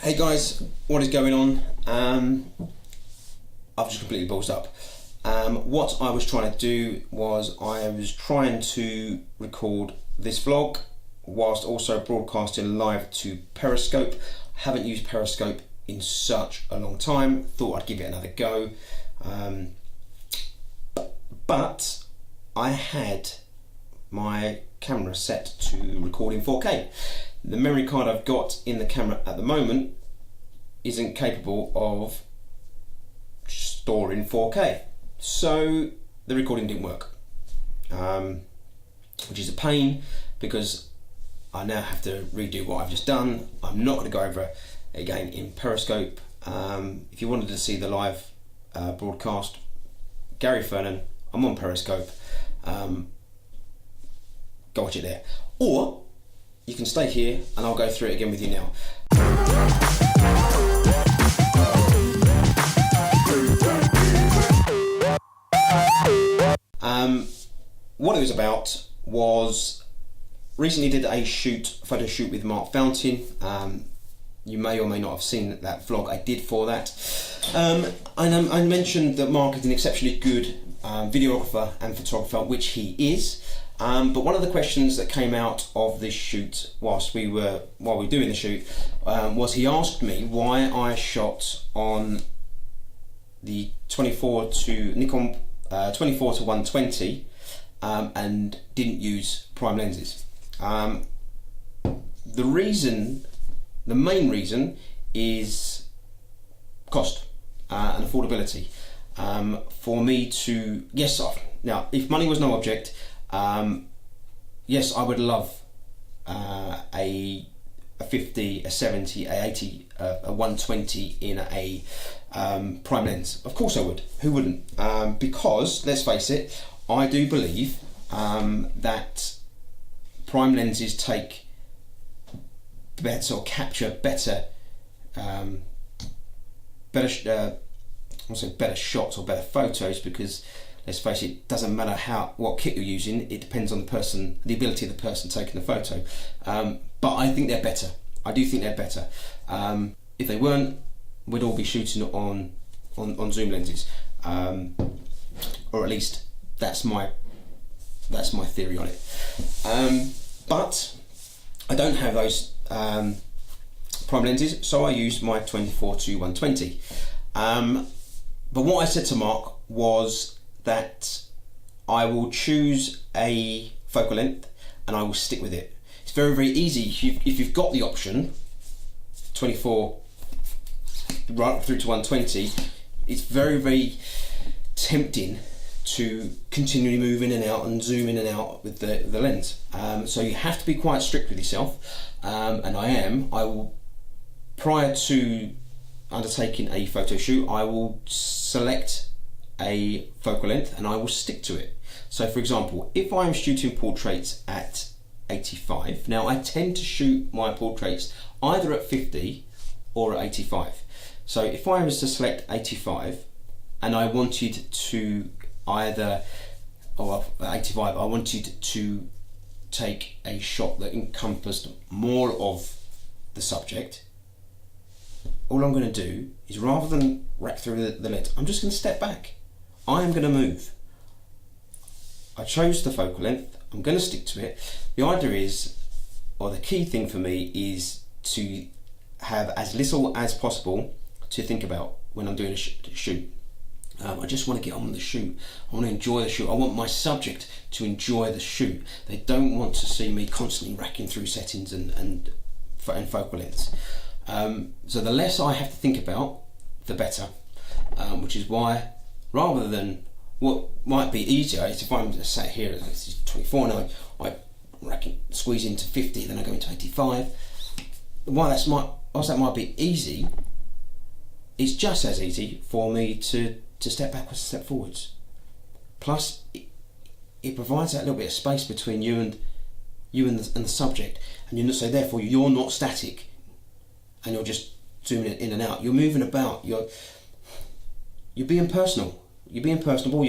Hey guys, what is going on? I've just completely ballsed up. What I was trying to do was I was trying to record this vlog whilst also broadcasting live to Periscope. Haven't used Periscope in such a long time, thought I'd give it another go. But I had my camera set to record in 4K. The memory card I've got in the camera at the moment isn't capable of storing 4K, so the recording didn't work, which is a pain because I now have to redo what I've just done. I'm not going to go over it again in Periscope. If you wanted to see the live broadcast, GaryFernon, I'm on Periscope, go watch it there, or you can stay here and I'll go through it again with you now. What it was about was recently did a photo shoot with Mark Fountain. You may or may not have seen that vlog I did for that. I mentioned that Mark is an exceptionally good videographer and photographer, which he is. But one of the questions that came out of this shoot while we were doing the shoot was he asked me why I shot on the Nikon 24 to 120 and didn't use prime lenses. The main reason is cost and affordability. For me to, now if money was no object, yes, I would love a 50, a 70, a 80, a 120 in a prime lens. Of course I would. Who wouldn't? Because let's face it, I do believe that prime lenses take better or capture better shots or better photos, because let's face it, doesn't matter what kit you're using, it depends on the ability of the person taking the photo. But I think they're better. I do think they're better. If they weren't, we'd all be shooting on zoom lenses, or at least that's my theory on it. But I don't have those prime lenses, so I use my 24 to 120. But what I said to Mark was that I will choose a focal length and I will stick with it. It's very, very easy if you've got the option 24 right through to 120. It's very, very tempting to continually move in and out and zoom in and out with the lens. So you have to be quite strict with yourself, and I will, prior to undertaking a photo shoot, I will select a focal length and I will stick to it. So for example, if I'm shooting portraits at 85, now I tend to shoot my portraits either at 50 or at 85. So if I was to select 85 and I wanted to at 85, I wanted to take a shot that encompassed more of the subject, all I'm going to do is, rather than rack through the lens, I'm just going to step back. I am going to move. I chose the focal length, I'm going to stick to it. The idea is, or the key thing for me, is to have as little as possible to think about when I'm doing a shoot. I just want to get on with the shoot. I want to enjoy the shoot. I want my subject to enjoy the shoot. They don't want to see me constantly racking through settings and focal lengths. So the less I have to think about, the better. Which is why, rather than what might be easier, is if I'm just sat here at 24 and I squeeze into 50, then I go into 85. Whilst that might be easy, it's just as easy for me to step backwards, step forwards. Plus, it provides that little bit of space between you and the subject, and so therefore you're not static, and you're just zooming in and out. You're moving about. You're being personal. You're being personable.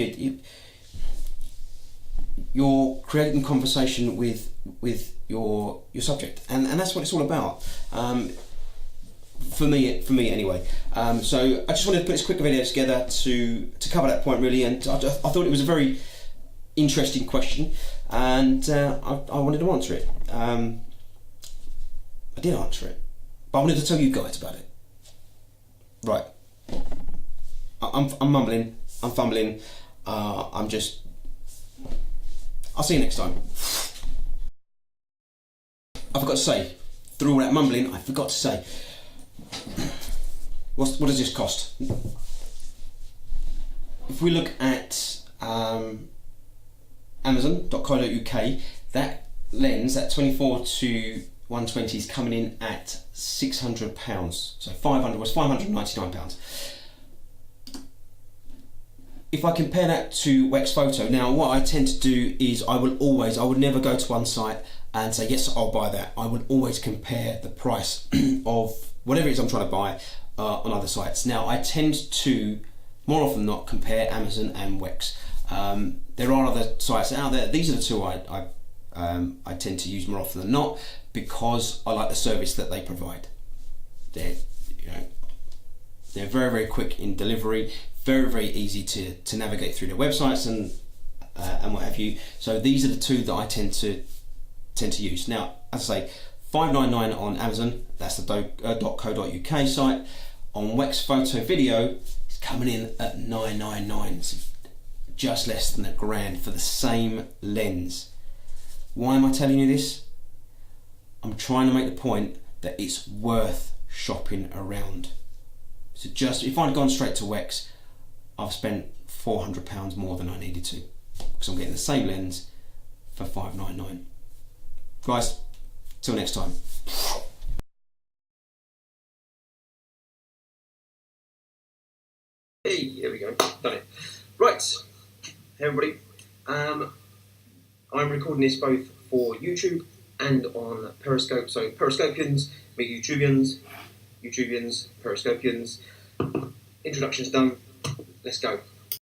You're creating conversation with your subject, and that's what it's all about. for me anyway. So I just wanted to put this quick video together to cover that point really, and I thought it was a very interesting question, and I wanted to answer it. I did answer it, but I wanted to tell you guys about it. Right, I'm mumbling, I'm fumbling, I'll see you next time. I forgot to say, through all that mumbling, I forgot to say, what does this cost? If we look at Amazon.co.uk, that lens, that 24 to 120 is coming in at £600. So 500 was £599. If I compare that to Wex Photo, now what I tend to do is I would never go to one site and say, yes, I'll buy that. I would always compare the price of whatever it is I'm trying to buy on other sites. Now, I tend to, more often than not, compare Amazon and Wex. There are other sites out there. These are the two I tend to use more often than not, because I like the service that they provide. They're very, very quick in delivery, very, very easy to navigate through their websites and what have you. So these are the two that I tend to use. Now, as I say, $599 on Amazon, that's the .co.uk site. On Wex Photo Video, it's coming in at $999, so just less than £1,000 for the same lens. Why am I telling you this? I'm trying to make the point that it's worth shopping around. So just, if I'd gone straight to Wex, I've spent £400 more than I needed to, because I'm getting the same lens for $599. Guys, till next time. Hey, here we go, done it. Right, hey everybody. I'm recording this both for YouTube and on Periscope. So Periscopians, me YouTubians, Periscopians. Introduction's done. Let's go.